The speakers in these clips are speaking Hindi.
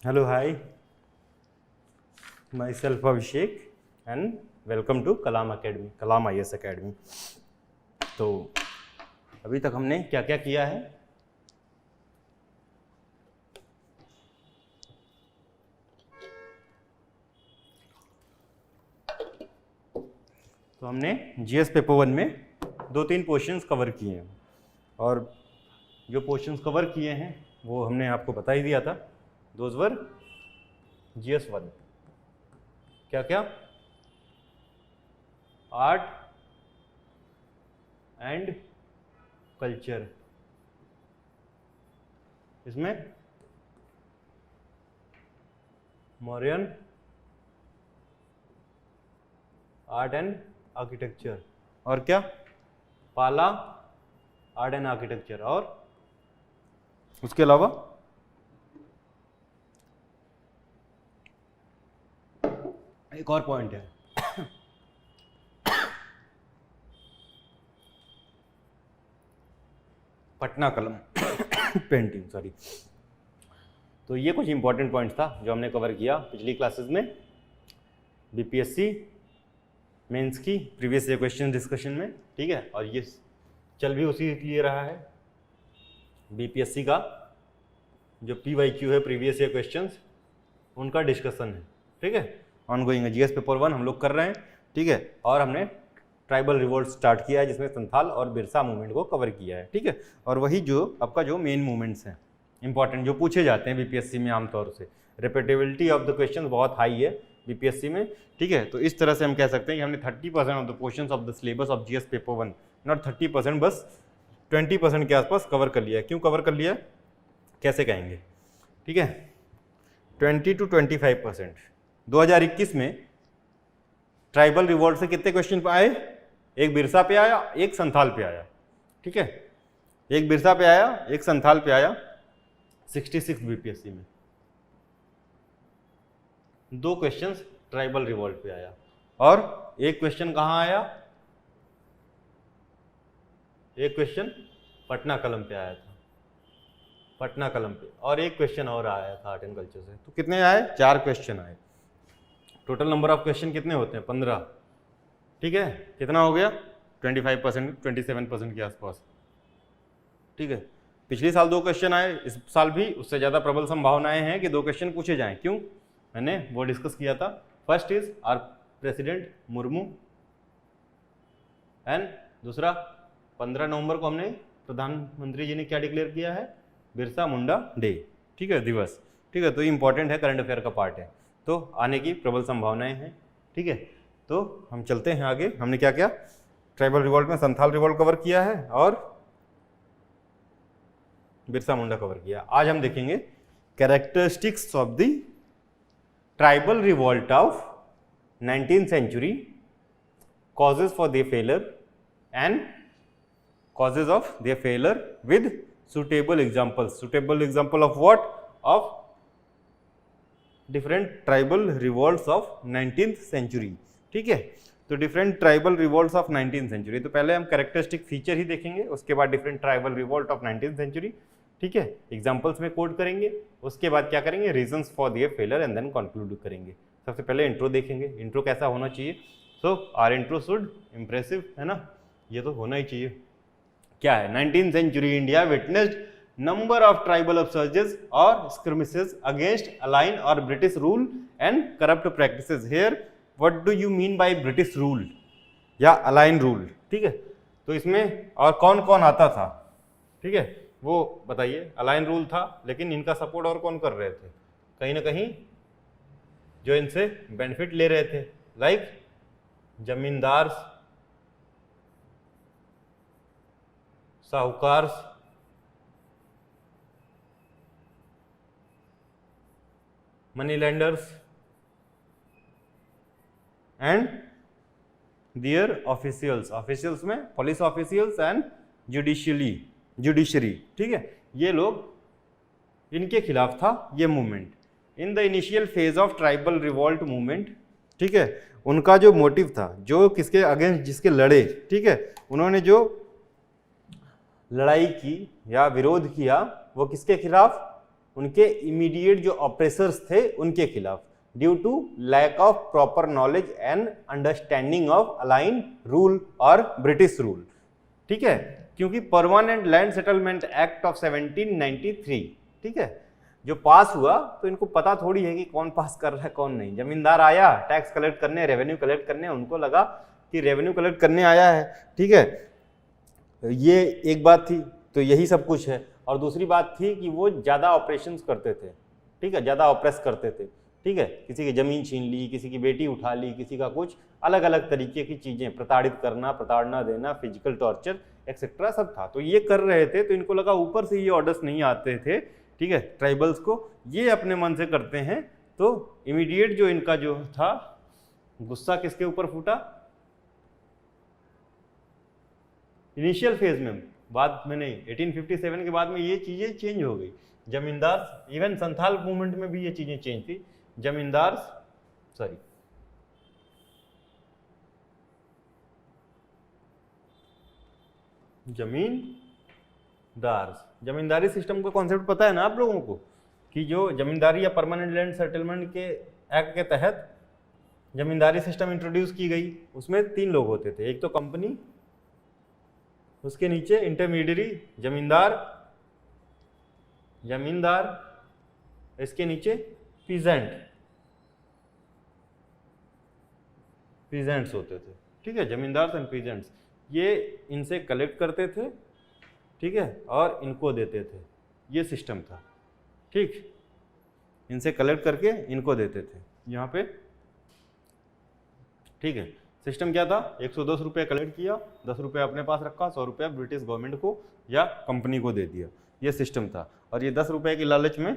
Hello, hi. Myself Abhishek and welcome to Kalam academy, Kalam IAS academy. तो अभी तक हमने क्या क्या किया है? तो हमने जीएस पेपर 1 में 2-3 क्वेश्चंस कवर किए हैं और जो क्वेश्चंस कवर किए हैं वो हमने आपको बता ही दिया था। Those were GS 1। क्या क्या? Art and culture. इसमें मौर्यन आर्ट एंड आर्किटेक्चर और क्या? पाला आर्ट एंड आर्किटेक्चर। और उसके अलावा एक और पॉइंट है पटना कलम पेंटिंग, सॉरी। तो ये कुछ इंपॉर्टेंट पॉइंट्स था जो हमने कवर किया पिछली क्लासेस में बीपीएससी मेंस की प्रीवियस ईयर क्वेश्चन डिस्कशन में, ठीक है। और ये चल भी उसी के लिए रहा है। बीपीएससी का जो पीवाईक्यू है, प्रीवियस ईयर क्वेश्चंस, उनका डिस्कशन है, ठीक है। ऑनगोइंग है, जीएस पेपर 1 हम लोग कर रहे हैं, ठीक है। और हमने ट्राइबल रिवोल्ट स्टार्ट किया है जिसमें संथाल और बिरसा मूवमेंट को कवर किया है, ठीक है। और वही जो आपका जो मेन मूवमेंट्स हैं इंपॉर्टेंट जो पूछे जाते हैं बीपीएससी में आमतौर से, रिपीटेबिलिटी ऑफ द क्वेश्चन बहुत हाई है बीपीएससी में, ठीक है। तो इस तरह से हम कह सकते हैं कि हमने 30% of the questions of the syllabus of GS paper 1, not 30%, बस 20% के आसपास कवर कर लिया है। क्यों कवर कर लिया, कैसे कहेंगे, ठीक है। 20 to 25%। 2021 में ट्राइबल रिवोल्ट से कितने क्वेश्चन आए? एक बिरसा पे आया, एक संथाल पे आया, ठीक है। एक बिरसा पे आया, एक संथाल पे आया 66 बीपीएससी में। 2 क्वेश्चंस ट्राइबल रिवोल्ट पे आया और एक क्वेश्चन कहाँ आया? एक क्वेश्चन पटना कलम पे आया था, पटना कलम पे। और एक क्वेश्चन और आया था आर्ट एंड कल्चर से। तो कितने आए? 4 क्वेश्चन आए। टोटल नंबर ऑफ क्वेश्चन कितने होते हैं? 15, ठीक है। कितना हो गया? 25%, 27% के आसपास, ठीक है। पिछले साल 2 क्वेश्चन आए, इस साल भी उससे ज़्यादा प्रबल संभावनाएं हैं कि 2 क्वेश्चन पूछे जाएं। क्यों? मैंने वो डिस्कस किया था। First is our president Murmu and दूसरा 15 नवंबर को हमने प्रधानमंत्री जी ने क्या डिक्लेयर किया है? बिरसा मुंडा डे, ठीक है, दिवस, ठीक है। तो ये इंपॉर्टेंट है, करंट अफेयर का पार्ट है, तो आने की प्रबल संभावनाएं हैं, ठीक है। तो हम चलते हैं आगे। हमने क्या क्या? ट्राइबल रिवोल्ट में संथाल रिवोल्ट कवर किया है और बिरसा मुंडा कवर किया। आज हम देखेंगे characteristics of the tribal revolt of 19th century, causes for their failure and causes of their failure with suitable examples. Suitable example of what? Of different tribal revolts of 19th century, ठीक है। तो different tribal revolts of 19th century. तो पहले हम कैरेक्टरिस्टिक फीचर ही देखेंगे, उसके बाद different tribal revolt of 19th century, ठीक है। एग्जांपल्स में कोड करेंगे, उसके बाद क्या करेंगे? Reasons for their failure and then conclude करेंगे। सबसे पहले इंट्रो देखेंगे। इंट्रो कैसा होना चाहिए? So our intro should impressive, है ना, ये तो होना ही चाहिए। क्या है? 19th century India witnessed number of tribal upsurges और स्क्रिमिसेस अगेंस्ट अलाइन और British rule and corrupt practices. Here what do you mean by British rule या अलाइन रूल, ठीक है। तो इसमें और कौन कौन आता था, ठीक है, वो बताइए। अलाइन रूल था, लेकिन इनका सपोर्ट और कौन कर रहे थे? कहीं ना कहीं जो इनसे बेनिफिट ले रहे थे, like zamindar, sahukar, money lenders and their officials. Officials में पुलिस ऑफिशियल्स एंड जुडिशरी, ठीक है। ये लोग, इनके खिलाफ था ये मूवमेंट। In the initial phase of tribal revolt movement, ठीक है, उनका जो मोटिव था, जो किसके अगेंस्ट जिसके लड़े, ठीक है, उन्होंने जो लड़ाई की या विरोध किया वो किसके खिलाफ? उनके इमीडिएट जो ऑपरेसर्स थे उनके खिलाफ, due to lack of proper knowledge and understanding of alien rule और ब्रिटिश रूल। ठीक है, क्योंकि permanent land settlement act of 1793, ठीक है, जो पास हुआ तो इनको पता थोड़ी है कि कौन पास कर रहा है कौन नहीं। जमींदार आया टैक्स कलेक्ट करने, रेवेन्यू कलेक्ट करने, उनको लगा कि रेवेन्यू कलेक्ट करने आया है, ठीक है, ये एक बात थी, तो यही सब कुछ है। और दूसरी बात थी कि वो ज़्यादा ऑपरेशंस करते थे, ठीक है, ज़्यादा ऑपरेस करते थे, ठीक है, किसी की ज़मीन छीन ली, किसी की बेटी उठा ली, किसी का कुछ अलग अलग तरीके की चीज़ें, प्रताड़ित करना, प्रताड़ना देना, फिजिकल टॉर्चर एक्सेट्रा सब था। तो ये कर रहे थे, तो इनको लगा ऊपर से ये ऑर्डर्स नहीं आते थे, ठीक है, ट्राइबल्स को, ये अपने मन से करते हैं। तो इमीडिएट जो इनका जो था गुस्सा किसके ऊपर फूटा? इनिशियल फेज में, बाद में नहीं, 1857 के बाद में ये चीज़ें चेंज हो गई। जमींदार, इवन संथाल मूवमेंट में भी ये चीज़ें चेंज थी। जमींदार जमींदारी सिस्टम का कॉन्सेप्ट पता है ना आप लोगों को, कि जो जमींदारी या परमानेंट लैंड सेटलमेंट के एक्ट के तहत जमींदारी सिस्टम इंट्रोड्यूस की गई। उसमें 3 लोग होते थे, एक तो कंपनी, उसके नीचे इंटरमीडियरी जमींदार, इसके नीचे पीजेंट्स होते थे, ठीक है, जमींदार एंड पीजेंट्स। ये इनसे कलेक्ट करते थे, ठीक है, और इनको देते थे, ये सिस्टम था, ठीक, इनसे कलेक्ट करके इनको देते थे यहाँ पे, ठीक है। सिस्टम क्या था? 110 रुपये कलेक्ट किया, 10 रुपये अपने पास रखा, 100 रुपया ब्रिटिश गवर्नमेंट को या कंपनी को दे दिया, ये सिस्टम था। और ये 10 रुपये की लालच में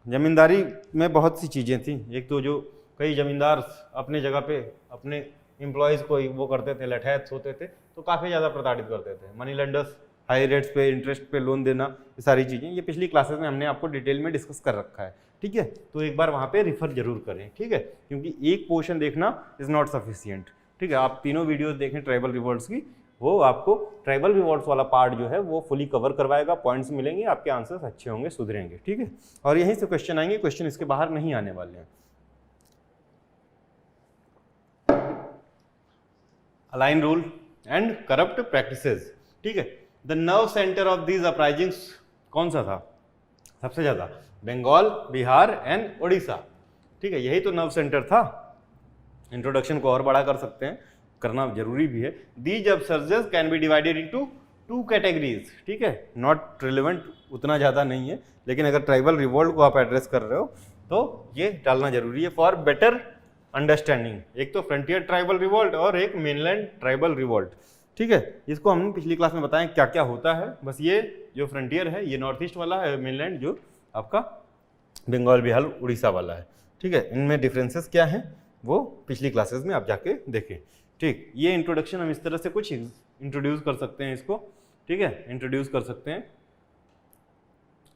जमींदारी में बहुत सी चीज़ें थी। एक तो जो कई जमींदार अपने जगह पे अपने एम्प्लॉयज़ को वो करते थे, लठैत होते थे, तो काफ़ी ज़्यादा प्रताड़ित करते थे। मनी लेंडर्स, हाई रेट्स पे इंटरेस्ट पे लोन देना, ये सारी चीज़ें ये पिछली क्लासेस में हमने आपको डिटेल में डिस्कस कर रखा है, ठीक है। तो एक बार वहाँ पे रिफर जरूर करें, ठीक है, क्योंकि एक पोर्शन देखना इज़ नॉट सफिशियंट, ठीक है। आप तीनों वीडियोस देखें ट्राइबल रिवॉल्ट्स की, वो आपको ट्राइबल रिवॉल्ट्स वाला पार्ट जो है वो फुली कवर करवाएगा, पॉइंट्स मिलेंगे, आपके आंसर्स अच्छे होंगे, सुधरेंगे, ठीक है। और यहीं से क्वेश्चन आएंगे, क्वेश्चन इसके बाहर नहीं आने वाले हैं। Align rule and corrupt practices, ठीक है। The nerve centre of these uprisings कौन सा था सबसे ज्यादा? बंगाल, बिहार एंड उड़ीसा, ठीक है, यही तो नर्व सेंटर था। इंट्रोडक्शन को और बड़ा कर सकते हैं, करना जरूरी भी है। These upsurges can be divided into 2 categories, ठीक है, नॉट रिलेवेंट उतना ज़्यादा नहीं है, लेकिन अगर ट्राइबल रिवॉल्ट को आप एड्रेस कर रहे हो तो ये डालना जरूरी है फॉर बेटर अंडरस्टैंडिंग। एक तो फ्रंटियर ट्राइबल रिवॉल्ट और एक मेनलैंड ट्राइबल रिवॉल्ट, ठीक है। इसको हमने पिछली क्लास में बताया क्या क्या होता है। बस ये जो फ्रंटियर है ये नॉर्थ ईस्ट वाला है, मेनलैंड जो आपका बंगाल, बिहार, उड़ीसा वाला है, ठीक है। इनमें डिफरेंसेस क्या हैं वो पिछली क्लासेस में आप जाके देखें, ठीक। ये इंट्रोडक्शन हम इस तरह से कुछ इंट्रोड्यूस कर सकते हैं इसको, ठीक है, इंट्रोड्यूस कर सकते हैं।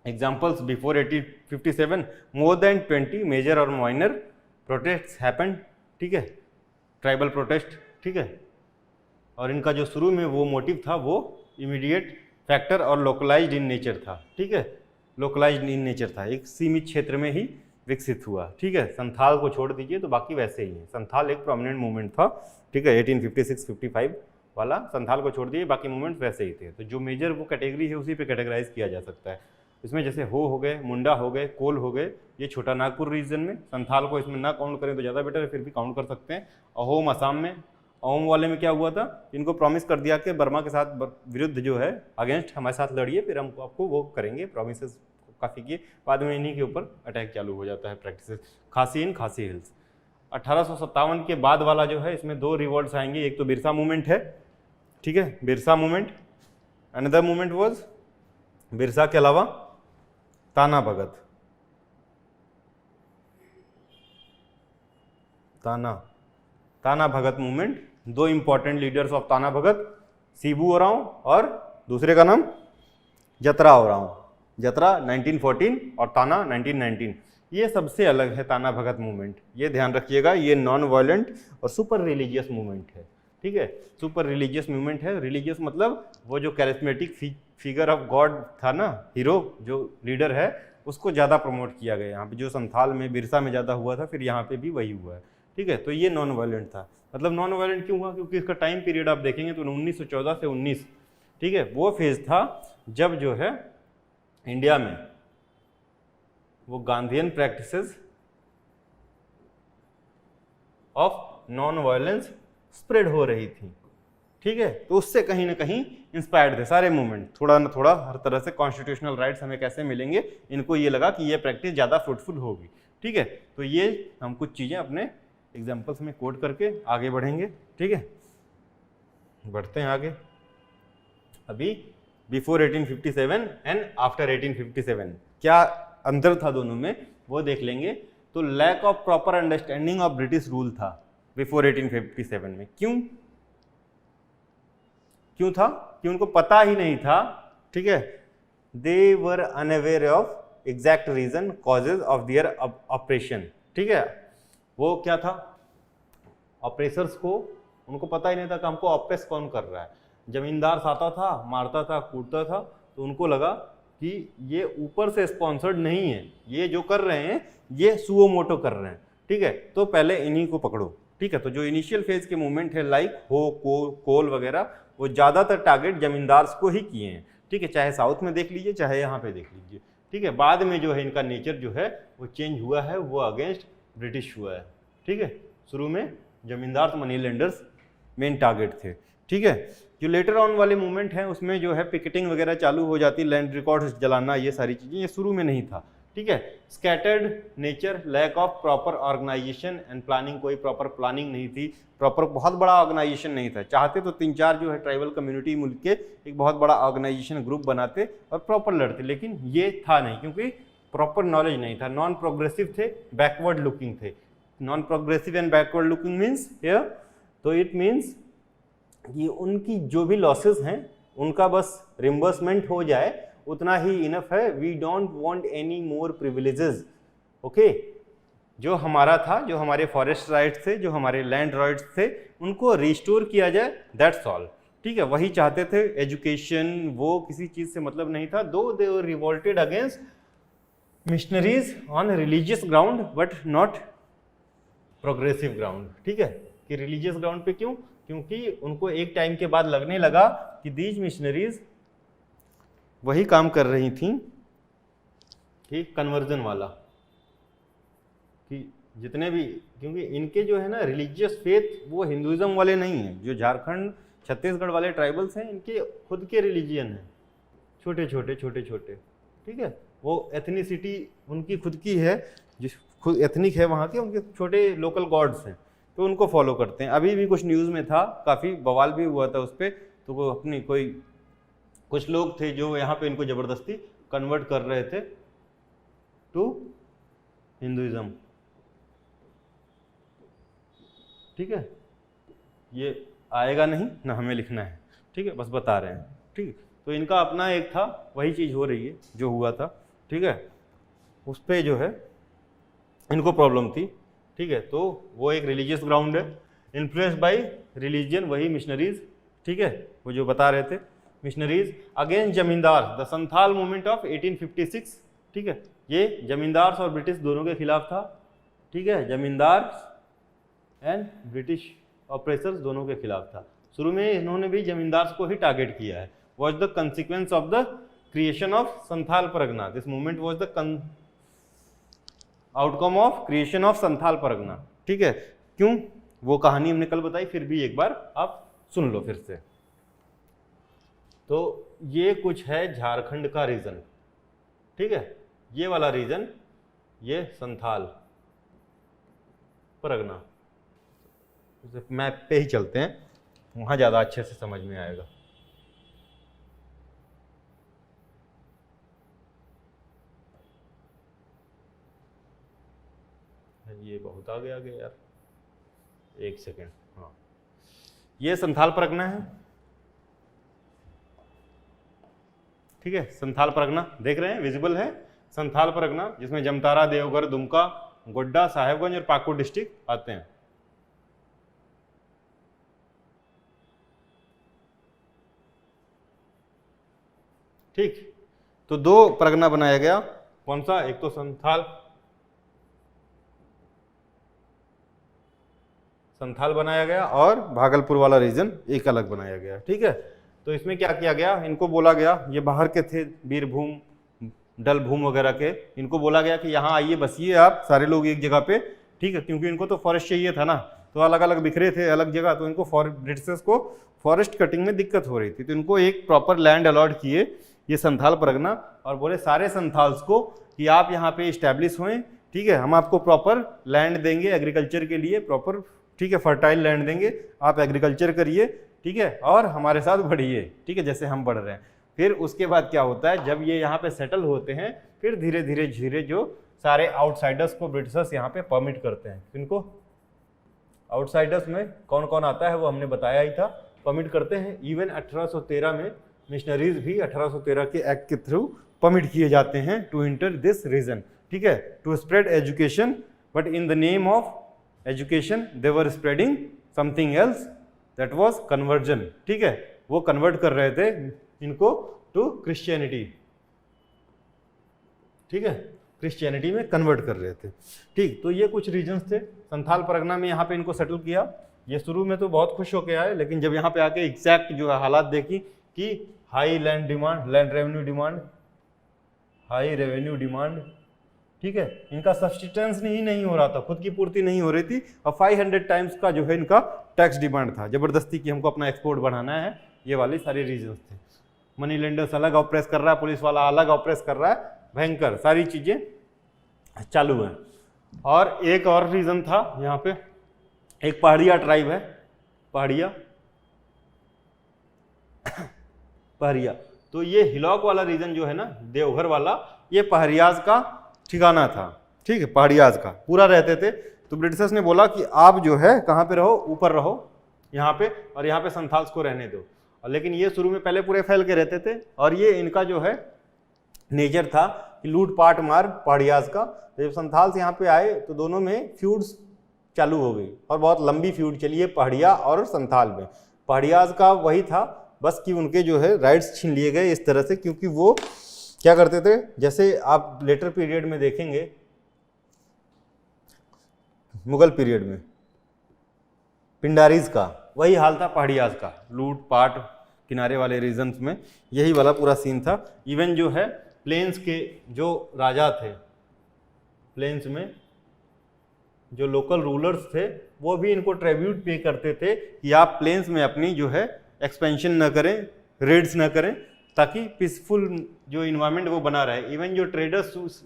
Examples: before 1857 more than 20 major और माइनर प्रोटेस्ट हैपेंड, ठीक है, ट्राइबल प्रोटेस्ट, ठीक है। और इनका जो शुरू में वो मोटिव था वो इमीडिएट फैक्टर और लोकलाइज्ड इन नेचर था, ठीक है, लोकलाइज्ड इन नेचर था, एक सीमित क्षेत्र में ही विकसित हुआ, ठीक है। संथाल को छोड़ दीजिए तो बाकी वैसे ही है। संथाल एक प्रोमिनेंट मूवमेंट था, ठीक है, 1856-55 वाला। संथाल को छोड़ दिए बाकी मूवमेंट्स वैसे ही थे। तो जो मेजर वो कैटेगरी है उसी पे कैटेगराइज किया जा सकता है। इसमें जैसे हो गए, मुंडा हो गए, कोल हो गए, ये छोटा नागपुर रीजन में। संथाल को इसमें ना काउंट करें तो ज़्यादा बेटर है, फिर भी काउंट कर सकते हैं। अहोम असम में, अहोम वाले में क्या हुआ था, इनको प्रॉमिस कर दिया कि बर्मा के साथ विरुद्ध जो है अगेंस्ट हमारे साथ लड़िए, फिर हम आपको वो करेंगे, प्रॉमिसेस काफ़ी किए। बाद में इन्हीं के ऊपर अटैक चालू हो जाता है, प्रैक्टिसेस। खासी इन खासी हिल्स 1857 के बाद वाला जो है, इसमें 2 रिवॉल्ट्स आएंगे। एक तो बिरसा मूवमेंट है, ठीक है, Birsa movement. Another movement was Birsa के अलावा ताना भगत, ताना भगत मूवमेंट। 2 इंपॉर्टेंट लीडर्स ऑफ ताना भगत, शिबू ओरांव और दूसरे का नाम जतरा ओरांव। जतरा 1914 और ताना 1919। ये सबसे अलग है ताना भगत मूवमेंट, ये ध्यान रखिएगा। ये नॉन वायलेंट और सुपर रिलीजियस मूवमेंट है, ठीक है, सुपर रिलीजियस मूवमेंट है। रिलीजियस मतलब वो जो कैरिस्मेटिक फिगर ऑफ गॉड था ना, हीरो जो लीडर है, उसको ज़्यादा प्रमोट किया गया। यहाँ पे जो संथाल में बिरसा में ज़्यादा हुआ था, फिर यहाँ पे भी वही हुआ है। ठीक है, तो ये नॉन वायलेंट था। मतलब नॉन वायलेंट क्यों हुआ? क्योंकि इसका टाइम पीरियड आप देखेंगे तो 1914 से 19, ठीक है, वो फेज था जब जो है इंडिया में वो Gandhian practices of non violence spread हो रही थी। ठीक है, तो उससे कहीं ना कहीं इंस्पायर्ड थे सारे मूवमेंट, थोड़ा ना थोड़ा हर तरह से कॉन्स्टिट्यूशनल राइट्स हमें कैसे मिलेंगे, इनको ये लगा कि ये प्रैक्टिस ज़्यादा फ्रूटफुल होगी। ठीक है, तो ये हम कुछ चीज़ें अपने एग्जाम्पल्स में कोड करके आगे बढ़ेंगे। ठीक है, बढ़ते हैं आगे। अभी बिफोर 1857 एंड आफ्टर 1857 क्या अंतर था दोनों में, वो देख लेंगे। तो lack of proper understanding of British rule था बिफोर 1857 में। क्यों था? कि उनको पता ही नहीं था। ठीक है, they were unaware of exact reason causes of their operation. ठीक है, वो क्या था, ऑपरेसर्स को उनको पता ही नहीं था कि हमको ऑपरेस कौन कर रहा है। जमींदार आता था, मारता था, कूटता था, तो उनको लगा कि ये ऊपर से स्पॉन्सर्ड नहीं है, ये जो कर रहे हैं ये सुओ मोटो कर रहे हैं। ठीक है, तो पहले इन्हीं को पकड़ो। ठीक है, तो जो इनिशियल फेज के मूवमेंट है लाइक कोल वगैरह, वो ज़्यादातर टारगेट जमींदार्स को ही किए हैं। ठीक है, चाहे साउथ में देख लीजिए चाहे यहाँ पे देख लीजिए। ठीक है, बाद में जो है इनका नेचर जो है वो चेंज हुआ है, वो अगेंस्ट ब्रिटिश हुआ है। ठीक है, शुरू में जमींदार मनी लेंडर्स मेन टारगेट थे। ठीक है, जो लेटर ऑन वाले मूवमेंट हैं उसमें जो है पिकेटिंग वगैरह चालू हो जाती, लैंड रिकॉर्ड्स जलाना, ये सारी चीज़ें, ये शुरू में नहीं था। ठीक है, scattered nature, lack of proper organisation and planning, कोई प्रॉपर प्लानिंग नहीं थी, प्रॉपर बहुत बड़ा ऑर्गेनाइजेशन नहीं था। चाहते तो 3-4 जो है ट्राइबल कम्युनिटी मिल के एक बहुत बड़ा ऑर्गेनाइजेशन ग्रुप बनाते और प्रॉपर लड़ते, लेकिन ये था नहीं क्योंकि प्रॉपर नॉलेज नहीं था। नॉन प्रोग्रेसिव थे, बैकवर्ड लुकिंग थे। Non progressive and backward looking means here, तो इट मीन्स कि उनकी जो भी लॉसेस हैं उनका बस रिम्बर्समेंट हो जाए उतना ही इनफ है। We don't want any more privileges. Okay, जो हमारा था, जो हमारे फॉरेस्ट राइट्स थे, जो हमारे लैंड राइट्स थे, उनको रिस्टोर किया जाए, दैट्स ऑल। ठीक है, वही चाहते थे। एजुकेशन वो किसी चीज़ से मतलब नहीं था। Though they were revolted against missionaries on religious ground but not progressive ground. ठीक है, कि रिलीजियस ग्राउंड पे क्यों? क्योंकि उनको एक टाइम के बाद लगने लगा कि दीज मिशनरीज वही काम कर रही थी कि कन्वर्जन वाला, कि जितने भी, क्योंकि इनके जो है ना रिलीजियस फेथ वो हिंदुइज्म वाले नहीं हैं। जो झारखंड छत्तीसगढ़ वाले ट्राइबल्स हैं इनके खुद के रिलीजियन हैं, छोटे छोटे। ठीक है, वो एथनिसिटी उनकी खुद की है, जिस खुद एथनिक है वहाँ के, उनके छोटे लोकल गॉड्स हैं, तो उनको फॉलो करते हैं। अभी भी कुछ न्यूज़ में था, काफ़ी बवाल भी हुआ था उस पर, तो वो अपनी कुछ लोग थे जो यहाँ पे इनको ज़बरदस्ती कन्वर्ट कर रहे थे टू हिंदुइज्म। ठीक है, ये आएगा नहीं ना, हमें लिखना है। ठीक है, बस बता रहे हैं। ठीक है, तो इनका अपना एक था, वही चीज़ हो रही है जो हुआ था। ठीक है, उस पर जो है इनको प्रॉब्लम थी। ठीक है, तो वो एक रिलीजियस ग्राउंड है, इन्फ्लुएंस्ड बाय रिलीजन, वही मिशनरीज। ठीक है, वो जो बता रहे थे मिशनरीज अगेंस्ट जमींदार, द संथाल मूवमेंट ऑफ 1856। ठीक है, ये जमींदार और ब्रिटिश दोनों के खिलाफ था। ठीक है, जमींदार एंड ब्रिटिश ऑपरेसर्स दोनों के खिलाफ था। शुरू में इन्होंने भी जमींदार को ही टारगेट किया है। Was the consequence of the creation of Santhal Pargana. This movement was the outcome of creation of Santhal Pargana. ठीक है, क्यों? वो कहानी हमने कल बताई, फिर भी एक बार आप सुन लो फिर से। तो ये कुछ है झारखंड का रीजन। ठीक है, ये वाला रीजन, ये संथाल परगना। मैप पे ही चलते हैं, वहां ज्यादा अच्छे से समझ में आएगा। ये बहुत आगे यार, एक सेकेंड। हाँ, ये संथाल परगना है। ठीक है, संथाल परगना देख रहे हैं, विजिबल है संथाल परगना, जिसमें जमतारा, देवघर, दुमका, गोड्डा, साहेबगंज और पाकुड़ डिस्ट्रिक्ट आते हैं। ठीक, तो दो परगना बनाया गया, कौन सा, एक तो संथाल बनाया गया और भागलपुर वाला रीजन एक अलग बनाया गया। ठीक है, तो इसमें क्या किया गया, इनको बोला गया, ये बाहर के थे बीरभूम डलभूम वगैरह के, इनको बोला गया कि यहाँ आइए बसिए आप सारे लोग एक जगह पे। ठीक है, क्योंकि इनको तो फॉरेस्ट चाहिए था ना, तो अलग अलग बिखरे थे अलग जगह, तो इनको ब्रिटिशर्स को फॉरेस्ट कटिंग में दिक्कत हो रही थी, तो इनको एक प्रॉपर लैंड अलॉट किए ये संथाल परगना, और बोले सारे संथाल्स को कि आप यहाँ पे इस्टेब्लिश हुए। ठीक है, हम आपको प्रॉपर लैंड देंगे एग्रीकल्चर के लिए, प्रॉपर ठीक है फर्टाइल लैंड देंगे, आप एग्रीकल्चर करिए। ठीक है, और हमारे साथ बढ़िए। ठीक है, जैसे हम बढ़ रहे हैं। फिर उसके बाद क्या होता है, जब ये यहाँ पे सेटल होते हैं, फिर धीरे धीरे धीरे जो सारे आउटसाइडर्स को ब्रिटिशर्स यहाँ पे परमिट करते हैं। इनको आउटसाइडर्स में कौन कौन आता है वो हमने बताया ही था, परमिट करते हैं। इवन 1813 में मिशनरीज भी 1813 के एक्ट के थ्रू परमिट किए जाते हैं टू इंटर दिस रीजन। ठीक है, to spread education, but in the name of education they were spreading something else, that was conversion. ठीक है, वो कन्वर्ट कर रहे थे इनको टू क्रिश्चियनिटी। ठीक है, क्रिश्चियनिटी में कन्वर्ट कर रहे थे। ठीक, तो ये कुछ रीजन्स थे। संथाल परगना में यहाँ पे इनको सेटल किया। ये शुरू में तो बहुत खुश होके आए, लेकिन जब यहाँ पे आके एग्जैक्ट जो हालात देखी कि high land demand, land revenue demand, high revenue demand. ठीक है, इनका सब्सिस्टेंस नहीं हो रहा था, खुद की पूर्ति नहीं हो रही थी, और 500 टाइम्स का जो है इनका टैक्स डिमांड था, जबरदस्ती कि हमको अपना एक्सपोर्ट बढ़ाना है। ये वाले सारे रीजन्स थे। मनी लेंडर्स अलग ऑपरेस कर रहा है, पुलिस वाला अलग ऑपरेस कर रहा है, भयंकर सारी चीजें चालू हैं। और एक और रीजन था यहाँ पे, एक पहाड़िया ट्राइब है, पहाड़िया। तो ये हिलॉक वाला रीजन जो है ना, देवघर वाला, ये पहाड़ियाज का ठिकाना था। ठीक है, पहाड़ियाज का पूरा रहते थे। तो ब्रिटिशर्स ने बोला कि आप जो है कहाँ पे रहो, ऊपर रहो यहाँ पे, और यहाँ पे संथाल्स को रहने दो। और लेकिन ये शुरू में पहले पूरे फैल के रहते थे, और ये इनका जो है नेचर था कि लूट पाट मार पहाड़ियाज का। जब संथाल्स यहाँ पे आए तो दोनों में फ्यूड्स चालू हो गई, और बहुत लंबी फ्यूड चली है पहाड़िया और संथाल में। पहाड़ियाज का वही था बस कि उनके जो है राइट्स छीन लिए गए इस तरह से, क्योंकि वो क्या करते थे, जैसे आप लेटर पीरियड में देखेंगे, मुगल पीरियड में पिंडारीज का वही हाल था, पहाड़ियाज का लूट पाट किनारे वाले रीजन्स में यही वाला पूरा सीन था। इवन जो है प्लेन्स के जो राजा थे, प्लेन्स में जो लोकल रूलर्स थे, वो भी इनको ट्रिब्यूट पे करते थे कि आप प्लेन्स में अपनी जो है एक्सपेंशन न करें, रेड्स न करें, ताकि पीसफुल जो इन्वायरमेंट वो बना रहे। इवन जो ट्रेडर्स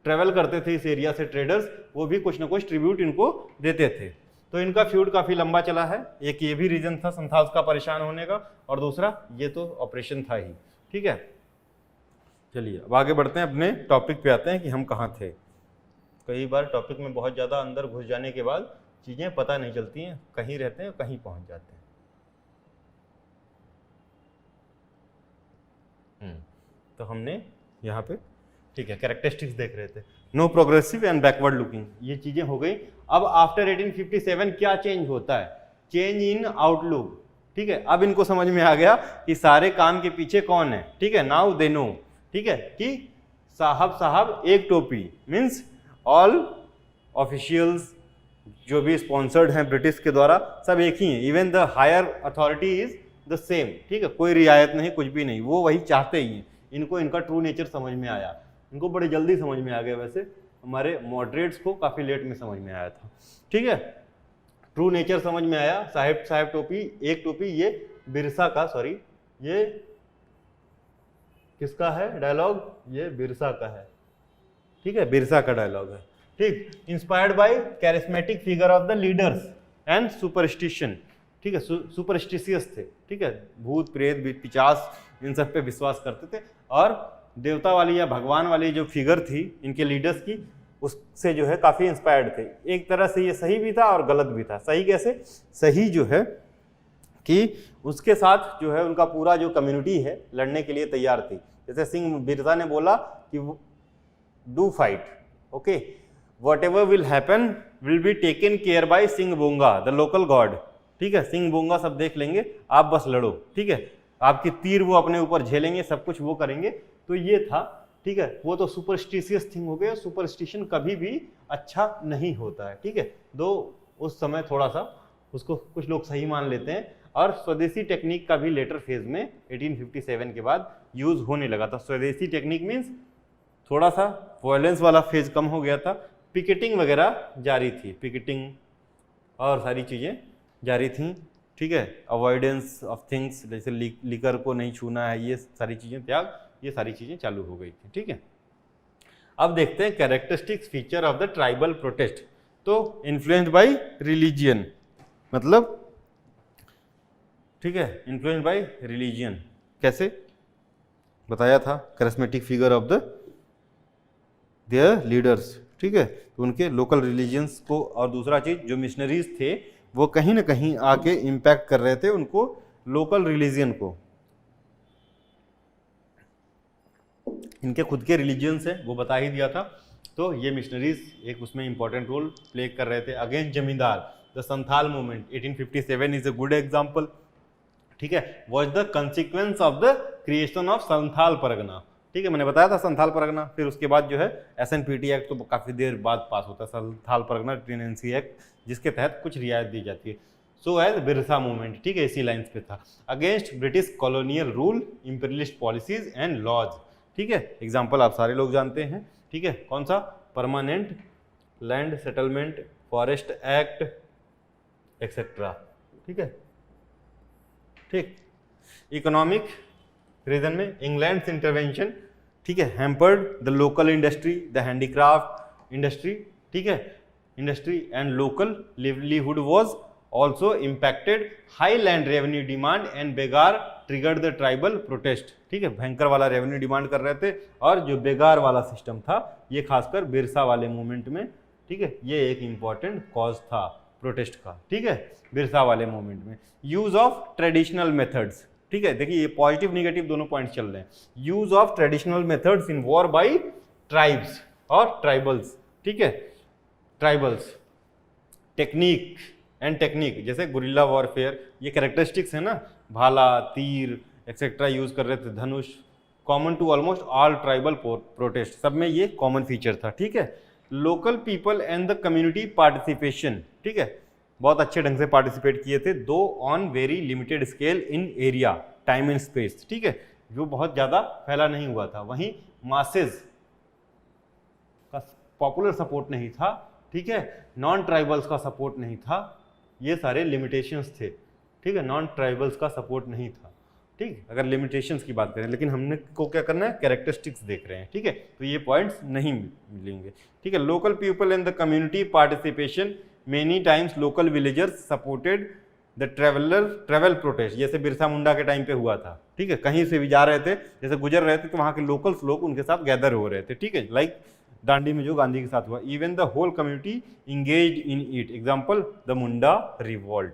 ट्रेवल करते थे इस एरिया से, ट्रेडर्स, वो भी कुछ ना कुछ ट्रिब्यूट इनको देते थे। तो इनका फ्यूड काफ़ी लंबा चला है। एक ये भी रीजन था संथाल्स का परेशान होने का, और दूसरा ये तो ऑपरेशन था ही। ठीक है, चलिए अब आगे बढ़ते हैं, अपने टॉपिक पे आते हैं कि हम कहाँ थे। कई बार टॉपिक में बहुत ज़्यादा अंदर घुस जाने के बाद चीज़ें पता नहीं चलती हैं, कहीं रहते हैं कहीं पहुँच जाते हैं। तो हमने यहाँ पे ठीक है कैरेक्टरिस्टिक्स देख रहे थे, no progressive and backward looking, ये चीजें हो गई। अब आफ्टर 1857 क्या चेंज होता है, चेंज इन आउटलुक। ठीक है, अब इनको समझ में आ गया कि सारे काम के पीछे कौन है। ठीक है, नाउ दे नो। ठीक है, कि साहब एक टोपी मीन्स ऑल ऑफिशियल्स जो भी स्पॉन्सर्ड हैं ब्रिटिश के द्वारा, सब एक ही हैं। Even the higher authority is the same. ठीक है, कोई रियायत नहीं, कुछ भी नहीं, वो वही चाहते ही हैं। इनको इनका ट्रू नेचर समझ में आया, इनको बड़े जल्दी समझ में आ गया। वैसे हमारे मॉडरेट्स को काफ़ी लेट में समझ में आया था। ठीक है, ट्रू नेचर समझ में आया। साहब टोपी, एक टोपी, ये बिरसा का, सॉरी ये किसका है डायलॉग, ये बिरसा का है। ठीक है, बिरसा का डायलॉग है। ठीक, inspired by charismatic figure of the leaders and superstition. ठीक है, सुपरस्टिशियस थे। ठीक है, भूत प्रेत पिचास इन सब पे विश्वास करते थे, और देवता वाली या भगवान वाली जो फिगर थी इनके लीडर्स की, उससे जो है काफ़ी इंस्पायर्ड थे। एक तरह से ये सही भी था और गलत भी था। सही कैसे, सही जो है कि उसके साथ जो है उनका पूरा जो कम्युनिटी है लड़ने के लिए तैयार थी। जैसे सिंह बिरसा ने बोला कि do fight, okay, whatever will happen will be taken care by Singh Bonga the local god. ठीक है, सिंह बोंगा सब देख लेंगे, आप बस लड़ो। ठीक है, आपकी तीर वो अपने ऊपर झेलेंगे, सब कुछ वो करेंगे। तो ये था ठीक है, वो तो सुपरस्टिशियस थिंग हो गया। सुपरस्टिशन कभी भी अच्छा नहीं होता है, ठीक है, दो उस समय थोड़ा सा उसको कुछ लोग सही मान लेते हैं। और स्वदेशी टेक्निक का भी लेटर फेज में 1857 के बाद यूज होने लगा था। स्वदेशी टेक्निक मीन्स थोड़ा सा वायलेंस वाला फेज कम हो गया था, पिकेटिंग वगैरह जारी थी, पिकेटिंग और सारी चीज़ें जारी थी, ठीक है, अवॉइडेंस ऑफ थिंग्स जैसे लिकर को नहीं छूना है, ये सारी चीज़ें त्याग, ये सारी चीज़ें चालू हो गई थी, ठीक है। अब देखते हैं characteristics feature of the tribal protest. तो इन्फ्लुएंस्ड बाय रिलीजियन, मतलब ठीक है, इन्फ्लुएंस्ड बाय रिलीजियन कैसे बताया था, charismatic figure of the there leaders, ठीक है, तो उनके लोकल रिलीजियंस को। और दूसरा चीज, जो मिशनरीज थे वो कहीं ना कहीं आके इम्पैक्ट कर रहे थे उनको लोकल रिलीजियन को। इनके खुद के रिलीजियंस है वो बता ही दिया था। तो ये मिशनरीज एक उसमें इंपॉर्टेंट रोल प्ले कर रहे थे अगेंस्ट जमींदार। The Santhal movement 1857 is a good example, ठीक है, was the consequence of the creation of Santhal Pargana, ठीक है, मैंने बताया था संथाल परगना। फिर उसके बाद जो है SNPT एक्ट तो काफी देर बाद पास होता है, संथाल परगना टेनेंसी एक्ट, जिसके तहत कुछ रियायत दी जाती है। सो एज बिरसा मूवमेंट, ठीक है, इसी लाइन्स पे था, against British colonial rule, imperialist policies and laws, ठीक है। एग्जाम्पल आप सारे लोग जानते हैं, ठीक है, कौन सा, permanent land settlement, forest act etcetera, ठीक है, ठीक। इकोनॉमिक रीजन में इंग्लैंड इंटरवेंशन, ठीक है, hampered the local industry, the handicraft industry, ठीक है, industry and local livelihood was also impacted, high land revenue demand and begar triggered the tribal protest, ठीक है, भयंकर वाला रेवेन्यू डिमांड कर रहे थे। और जो बेगार वाला सिस्टम था ये खासकर बिरसा वाले मूवमेंट में, ठीक है, ये एक इंपॉर्टेंट कॉज था प्रोटेस्ट का, ठीक है, बिरसा वाले मूवमेंट में। यूज ऑफ ट्रेडिशनल मेथड्स, ठीक है, देखिए ये पॉजिटिव निगेटिव दोनों पॉइंट्स चल रहे हैं। Use of traditional methods in war by tribes और ट्राइबल्स, ठीक है, ट्राइबल्स, टेक्निक एंड टेक्निक, जैसे गुरिल्ला वॉरफेयर, ये कैरेक्टरिस्टिक्स है ना, भाला, तीर एक्सेट्रा यूज कर रहे थे, धनुष, common to almost all tribal protest, सब में ये कॉमन फीचर था, ठीक है। Local people and the community participation, ठीक है, बहुत अच्छे ढंग से पार्टिसिपेट किए थे, दो on very limited scale in area, time and space, ठीक है, जो बहुत ज़्यादा फैला नहीं हुआ था। वहीं मासेज का पॉपुलर सपोर्ट नहीं था, ठीक है, नॉन ट्राइबल्स का सपोर्ट नहीं था, ये सारे लिमिटेशंस थे, ठीक है, नॉन ट्राइबल्स का सपोर्ट नहीं था, ठीक, अगर लिमिटेशंस की बात करें। लेकिन हमने को क्या करना है, कैरेक्टरिस्टिक्स देख रहे हैं, ठीक है, तो ये पॉइंट्स नहीं मिलेंगे, ठीक है। Local people and the community participation, many times local villagers supported the travel protest, जैसे बिरसा मुंडा के टाइम पे हुआ था, ठीक है, कहीं से भी जा रहे थे, जैसे गुजर रहे थे तो वहाँ के लोकल्स लोग उनके साथ गैदर हो रहे थे, ठीक है, लाइक दांडी में जो गांधी के साथ हुआ। Even the whole community engage in it, example the Munda revolt,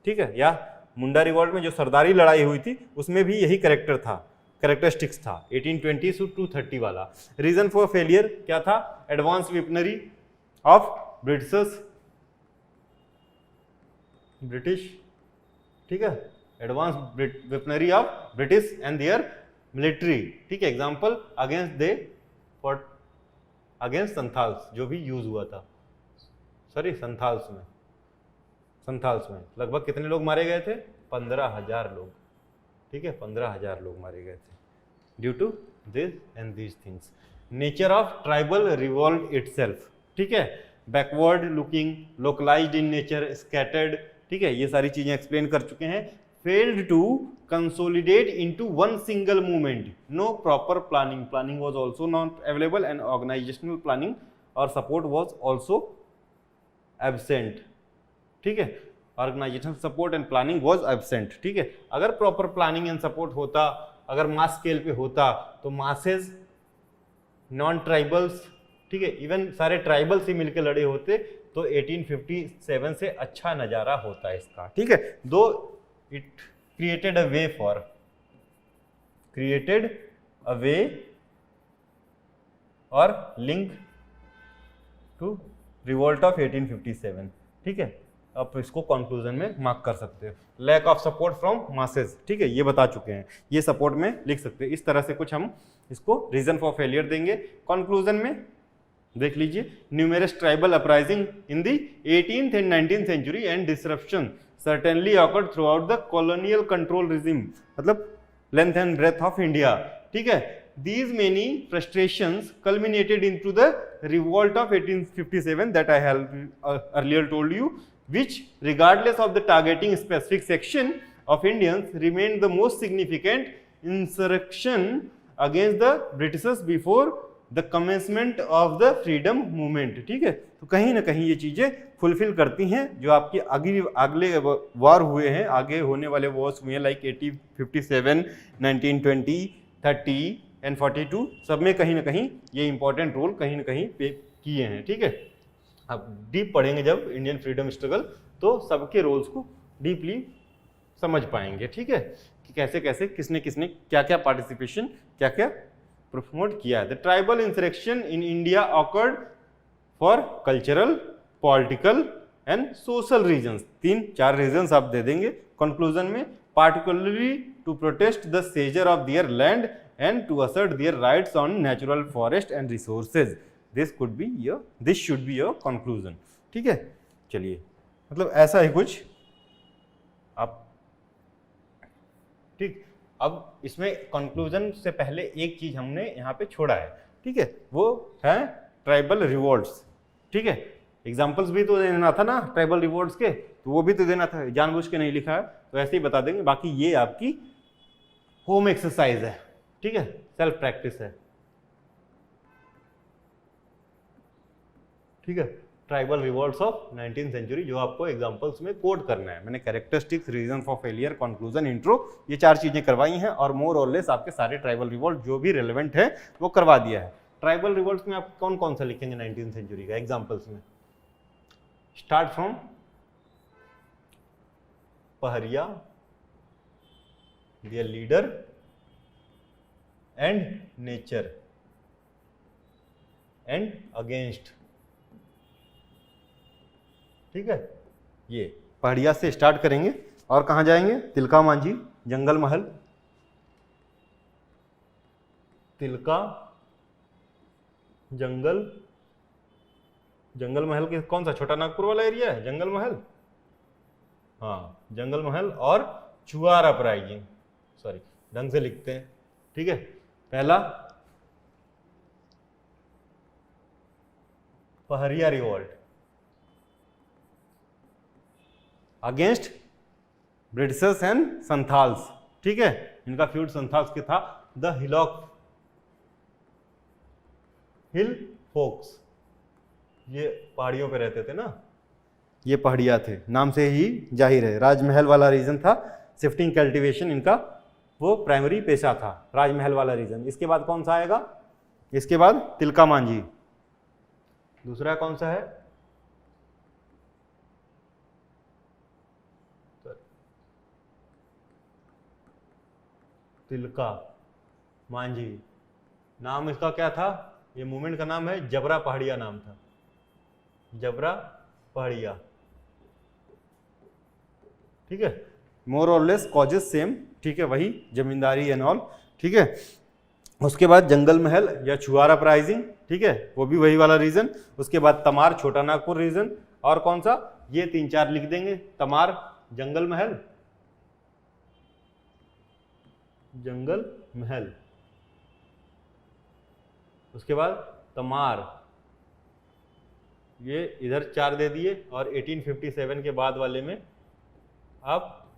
ठीक है, या मुंडा रिवॉल्ट में जो सरदारी लड़ाई हुई थी उसमें भी यही कैरेक्टरिस्टिक्स था 1820 to 30 वाला। रीजन फॉर फेलियर क्या था, एडवांस वेपनरी ऑफ ब्रिटिश, ठीक है, advance weaponry of British and their military, ठीक है, एग्जाम्पल अगेंस्ट संथाल्स, जो भी यूज हुआ था, सॉरी संथाल्स में लगभग कितने लोग मारे गए थे, 15,000 लोग, ठीक है, 15,000 लोग मारे गए थे due to this and these things. Nature of tribal revolt itself, ठीक है, backward looking, localised in nature, scattered, ठीक है, ये सारी चीजें एक्सप्लेन कर चुके हैं। Failed to consolidate into one single movement, no proper planning was also not available and organisational planning और सपोर्ट वाज आल्सो एब्सेंट, ठीक है, organisational support and planning was absent, ठीक है। अगर प्रॉपर प्लानिंग एंड सपोर्ट होता, अगर मास स्केल पे होता, तो मासेज, नॉन ट्राइबल्स, ठीक है, इवन सारे ट्राइबल्स ही मिलकर लड़े होते तो 1857 से अच्छा नज़ारा होता है इसका, ठीक है। दो इट क्रिएटेड अ वे और लिंक टू रिवोल्ट ऑफ 1857, ठीक है, आप इसको कंक्लूजन में मार्क कर सकते हो। Lack of support from masses, ठीक है, ये बता चुके हैं, ये सपोर्ट में लिख सकते हैं। इस तरह से कुछ हम इसको रीजन फॉर फेलियर देंगे। कंक्लूजन में देख लीजिए, numerous tribal uprising in the 18th and 19th century and disruption certainly occurred throughout the colonial control regime, मतलब length and breadth of India, ठीक है। These many frustrations culminated into the revolt of 1857 that I have earlier told you, which regardless of the targeting specific section of Indians remained the most significant insurrection against the Britishers before the commencement of the freedom movement, ठीक है। तो कहीं ना कहीं ये चीजें फुलफिल करती हैं जो आपके अगले वार हुए हैं, आगे होने वाले वॉर्स हुए हैं, लाइक 1857, 1920, 30 एंड 42, सब में कहीं ना कहीं ये इंपॉर्टेंट रोल कहीं ना कहीं पे किए हैं, ठीक है। अब डीप पढ़ेंगे जब इंडियन फ्रीडम स्ट्रगल, तो सबके रोल्स को डीपली समझ पाएंगे, ठीक है, कि कैसे कैसे किसने किसने क्या क्या पार्टिसिपेशन क्या क्या प्रमोट किया है। The tribal insurrection in India occurred for cultural, political and social reasons, 3-4 reasons आप दे देंगे कंक्लूजन में। Particularly to protest the seizure of their land and to assert their rights on natural forest and resources. This should be your conclusion, ठीक है। चलिए, मतलब ऐसा ही कुछ आप, ठीक। अब इसमें कंक्लूजन से पहले एक चीज हमने यहाँ पे छोड़ा है, ठीक है, वो है ट्राइबल रिवोल्ट्स, ठीक है। एग्जांपल्स भी तो देना था ना ट्राइबल रिवोल्ट्स के, तो वो भी तो देना था, जानबूझ के नहीं लिखा है, तो ऐसे ही बता देंगे। बाकी ये आपकी होम एक्सरसाइज है, ठीक है, सेल्फ प्रैक्टिस है, ठीक है। Tribal revolts of 19th century जो आपको एग्जांपल्स में कोड करना है। मैंने characteristics, reason for failure, conclusion, intro, ये 4 चीजें करवाई हैं और मोर और लेस आपके सारे ट्राइबल रिवोल्ट जो भी रेलेवेंट है वो करवा दिया है। ट्राइबल रिवोल्ट्स में आप कौन कौन सा लिखेंगे 19th सेंचुरी का एग्जाम्पल्स में? स्टार्ट फ्रॉम पहरिया, there leader and nature and against, ठीक है। ये पहाड़िया से स्टार्ट करेंगे और कहाँ जाएंगे? तिलका मांझी, जंगल महल, तिलका, जंगल महल के कौन सा, छोटा नागपुर वाला एरिया है जंगल महल, हाँ जंगल महल, और चुआर अपराइजिंग, सॉरी ढंग से लिखते हैं, ठीक है। पहला पहरिया revolt against Britishers and Santhals, ठीक है। इनका फ्यूड संथाल्स के था। द हिल फोक्स, ये पहाड़ियों पे रहते थे ना, ये पहाड़िया थे, नाम से ही जाहिर है। राजमहल वाला रीजन था, शिफ्टिंग कल्टीवेशन इनका वो प्राइमरी पेशा था, राजमहल वाला रीजन। इसके बाद कौन सा आएगा? इसके बाद तिलका मांझी। दूसरा कौन सा है? तिलका मांझी। नाम इसका क्या था? ये मूवमेंट का नाम है जबरा पहाड़िया, नाम था जबरा पहाड़िया, ठीक है। मोर और लेस कॉजेस सेम, ठीक है, वही जमींदारी एंड ऑल, ठीक है। उसके बाद जंगल महल या छुआर अपराइजिंग, ठीक है, वो भी वही वाला रीजन। उसके बाद तमार, छोटा नागपुर रीजन, और कौन सा, ये 3-4 लिख देंगे, तमार, जंगल महल, जंगल महल, उसके बाद तमार, ये इधर 4 दे दिए, और 1857 के बाद वाले में आप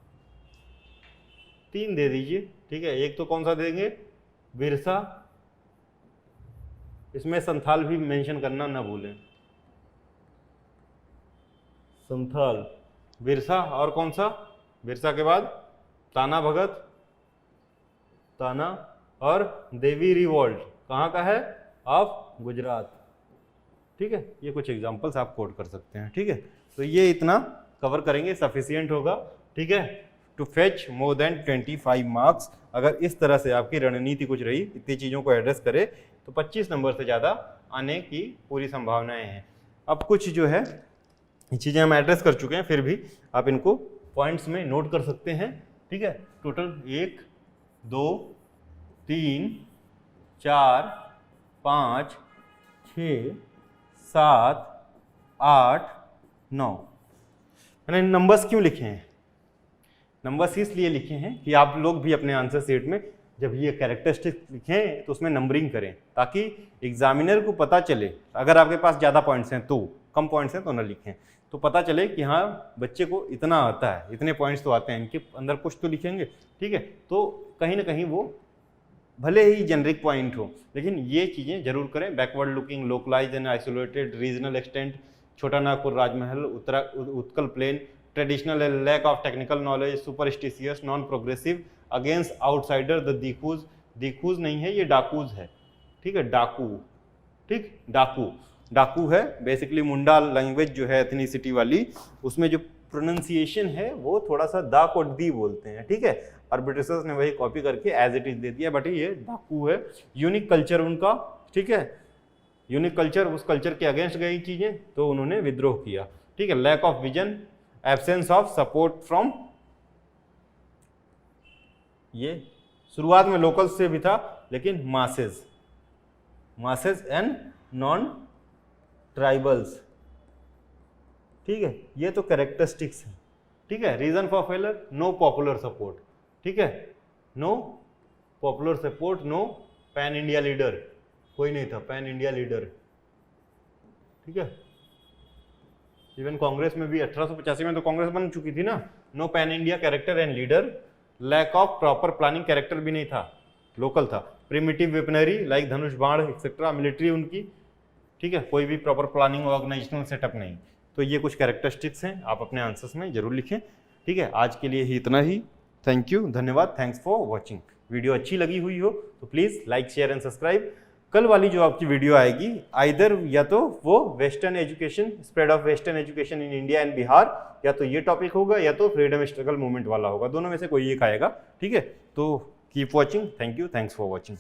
3 दे दीजिए, ठीक है। एक तो कौन सा देंगे? बिरसा, इसमें संथाल भी मेंशन करना ना भूलें, संथाल, बिरसा, और कौन सा? बिरसा के बाद ताना भगत, ताना, और देवी रिवॉल्ट, कहाँ का है? ऑफ गुजरात, ठीक है। ये कुछ एग्जांपल्स आप कोड कर सकते हैं, ठीक है। तो ये इतना कवर करेंगे, सफिशिएंट होगा, ठीक है, to fetch more than 25 marks. अगर इस तरह से आपकी रणनीति कुछ रही, इतनी चीज़ों को एड्रेस करे, तो 25 नंबर से ज़्यादा आने की पूरी संभावनाएं हैं। अब कुछ जो है ये चीज़ें हम एड्रेस कर चुके हैं, फिर भी आप इनको पॉइंट्स में नोट कर सकते हैं। ठीक है, टोटल 1 2 3 4 5 6 7 8 9। मैंने नंबर्स क्यों लिखे हैं? नंबर्स इसलिए लिखे हैं कि आप लोग भी अपने आंसर शीट में जब ये कैरेक्टरिस्टिक लिखें तो उसमें नंबरिंग करें, ताकि एग्जामिनर को पता चले। अगर आपके पास ज़्यादा पॉइंट्स हैं तो, कम पॉइंट्स हैं तो ना लिखें, तो पता चले कि हाँ बच्चे को इतना आता है, इतने पॉइंट्स तो आते हैं, इनके अंदर कुछ तो लिखेंगे। ठीक है, तो कहीं ना कहीं वो भले ही जेनरिक पॉइंट हो, लेकिन ये चीज़ें जरूर करें। Backward looking, localise and isolated, regional extent, Chota Nagpur Rajmahal, Utkal plain, traditional, lack of technical knowledge, superstitious, non progressive, against outsider, the dikus. Dikus नहीं है, ये डाकूज है। ठीक है, डाकू, ठीक, डाकू, डाकू है बेसिकली मुंडा लैंग्वेज जो है एथनिसिटी वाली, उसमें जो प्रोनाउंसिएशन है वो थोड़ा सा दा को दी बोलते हैं। ठीक है, और ब्रिटिशर्स ने वही कॉपी करके एज इट इज दे दिया, बट ये डाकू है। यूनिक कल्चर उनका, ठीक है, यूनिक कल्चर, उस कल्चर के अगेंस्ट गई चीजें तो उन्होंने विद्रोह किया। ठीक है, lack of vision, absence of support from, ये शुरुआत में लोकल्स से भी था, लेकिन masses, masses and non tribals. ठीक है, ये तो कैरेक्टरिस्टिक्स है। ठीक है, reason for failure, no popular support. ठीक है, no popular support, no pan India leader, कोई नहीं था पैन इंडिया लीडर। ठीक है, इवन कांग्रेस में भी 1885 में तो कांग्रेस बन चुकी थी ना। No pan India character and leader, lack of proper planning, character भी नहीं था, लोकल था। प्रिमिटिव वेपनरी लाइक धनुष बाण एक्सेट्रा, मिलिट्री उनकी, ठीक है, कोई भी प्रॉपर प्लानिंग ऑर्गेनाइजेशनल सेटअप नहीं। तो ये कुछ कैरेक्टरिस्टिक्स हैं, आप अपने आंसर्स में जरूर लिखें। ठीक है, आज के लिए ही इतना ही। थैंक यू, धन्यवाद, थैंक्स फॉर वॉचिंग। वीडियो अच्छी लगी हुई हो तो please like, share and subscribe. कल वाली जो आपकी वीडियो आएगी, आइदर या तो वो western education, spread of western education in India and Bihar, या तो ये टॉपिक होगा या तो फ्रीडम स्ट्रगल मूवमेंट वाला होगा, दोनों में से कोई एक आएगा। ठीक है, तो keep watching. Thank you, thanks for watching.